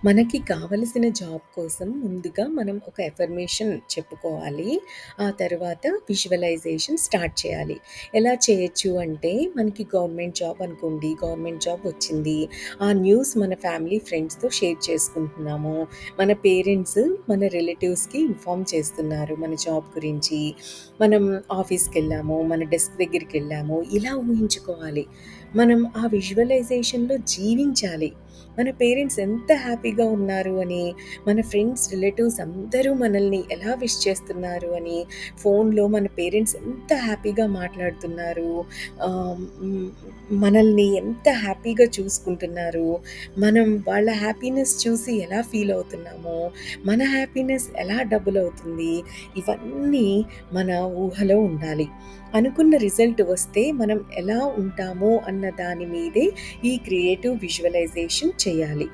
మనకి కావలసిన జాబ్ కోసం ముందుగా మనం ఒక ఎఫర్మేషన్ చెప్పుకోవాలి. ఆ తర్వాత విజువలైజేషన్ స్టార్ట్ చేయాలి. ఎలా చేయొచ్చు అంటే మనకి గవర్నమెంట్ జాబ్ అనుకోండి. గవర్నమెంట్ జాబ్ వచ్చింది. ఆ న్యూస్ మన ఫ్యామిలీ, ఫ్రెండ్స్‌తో షేర్ చేసుకుంటున్నాము. మన పేరెంట్స్ మన రిలేటివ్స్‌కి ఇన్ఫార్మ్ చేస్తున్నారు మన జాబ్ గురించి. మనం ఆఫీస్‌కెళ్ళాము. మన డెస్క్ దగ్గరికెళ్ళాము. ఇలా ఊహించుకోవాలి. మనం ఆ విజువలైజేషన్‌లో జీవించాలి. మన పేరెంట్స్ ఎంత హ్యాపీగా ఉన్నారు అని, మన ఫ్రెండ్స్, రిలేటివ్స్ అందరూ మనల్ని ఎలా విష్ చేస్తున్నారు అని, ఫోన్‌లో మన పేరెంట్స్ ఎంత హ్యాపీగా మాట్లాడుతున్నారు, హ్మ్, మనల్ని ఎంత హ్యాపీగా చూసుకుంటున్నారు, మనం వాళ్ళ హ్యాపీనెస్ చూసి ఎలా ఫీల్ అవుతున్నామో, మన హ్యాపీనెస్ ఎలా డబుల్ అవుతుంది, ఇవన్నీ మన ఊహలో ఉండాలి. అనుకున్న రిజల్ట్ వస్తే మనం ఎలా ఉంటామో అన్న దాని మీదే ఈ క్రియేటివ్ విజువలైజేషన్ చేయాలి.